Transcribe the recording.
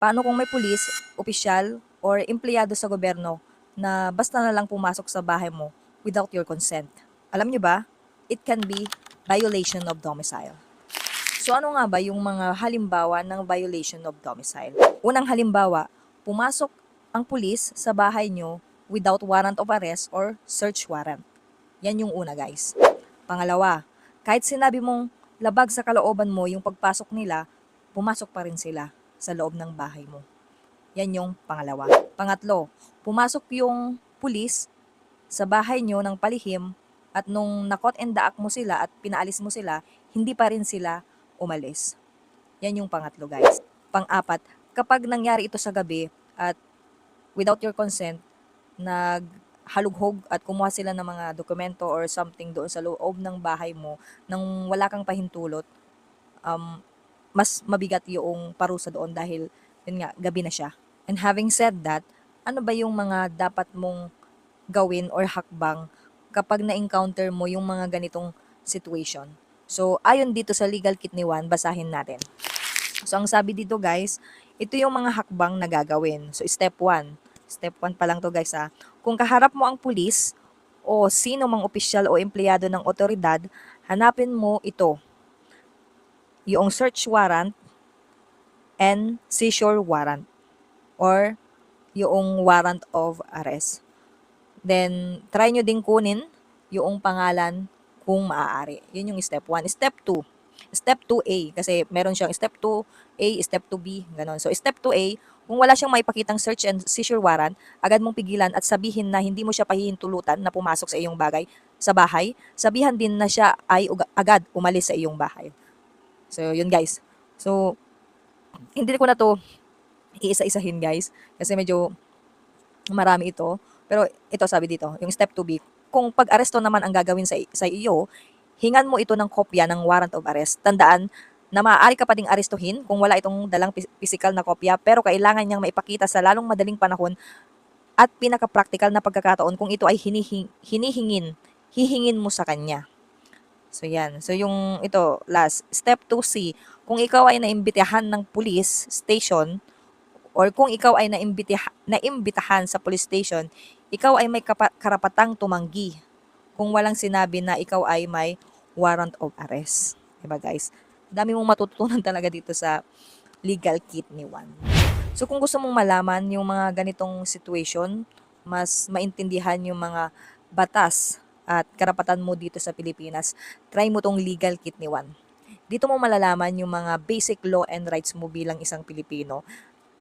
Paano kung may pulis, opisyal, or empleyado sa gobyerno na basta na lang pumasok sa bahay mo without your consent? Alam niyo ba? It can be violation of domicile. So ano nga ba yung mga halimbawa ng violation of domicile? Unang halimbawa, pumasok ang pulis sa bahay nyo without warrant of arrest or search warrant. Yan yung una, guys. Pangalawa, kahit sinabi mong labag sa kalooban mo yung pagpasok nila, pumasok pa rin sila sa loob ng bahay mo. Yan yung pangalawa. Pangatlo, pumasok yung pulis sa bahay nyo ng palihim at nung nakot and daak mo sila at pinaalis mo sila, hindi pa rin sila umalis. Yan yung pangatlo, guys. Pang-apat, kapag nangyari ito sa gabi at without your consent, naghalughog at kumuha sila ng mga dokumento or something doon sa loob ng bahay mo nang wala kang pahintulot, mas mabigat yung parusa doon dahil yun nga, gabi na siya. And having said that, ano ba yung mga dapat mong gawin or hakbang kapag na-encounter mo yung mga ganitong situation? So, ayon dito sa Legal Kit ni Juan, basahin natin. So, ang sabi dito guys, ito yung mga hakbang na gagawin. So, step 1. Step 1 pa lang to guys ha. Kung kaharap mo ang pulis o sino mang opisyal o empleyado ng otoridad, hanapin mo ito. Yung search warrant and seizure warrant or yung warrant of arrest. Then, try nyo din kunin yung pangalan kung maaari. Yun yung step 1. Step 2. Step 2A, kasi meron siyang step 2A, step 2B, gano'n. So, step 2A, kung wala siyang maipakitang search and seizure warrant, agad mong pigilan at sabihin na hindi mo siya pahihintulutan na pumasok sa iyong sa bahay, sabihan din na siya ay agad umalis sa iyong bahay. So, yun guys. So, hindi ko na to iisa-isahin guys, kasi medyo marami ito. Pero ito sabi dito, yung step 2B, kung pag-aresto naman ang gagawin sa iyo, hingan mo ito ng kopya ng warrant of arrest. Tandaan na maaari ka pa ding arestuhin kung wala itong dalang physical na kopya, pero kailangan niyang maipakita sa lalong madaling panahon at pinaka-practical na pagkakataon kung ito ay hihingin mo sa kanya. So yan. So yung ito, last, step 2C, kung ikaw ay naimbitahan ng police station or kung ikaw ay naimbitahan sa police station, ikaw ay may karapatang tumanggi kung walang sinabi na ikaw ay may warrant of arrest. Diba guys? Dami mong matututunan talaga dito sa Legal Kit ni Juan. So kung gusto mong malaman yung mga ganitong situation, mas maintindihan yung mga batas at karapatan mo dito sa Pilipinas, try mo tong Legal Kit ni Juan. Dito mo malalaman yung mga basic law and rights mo bilang isang Pilipino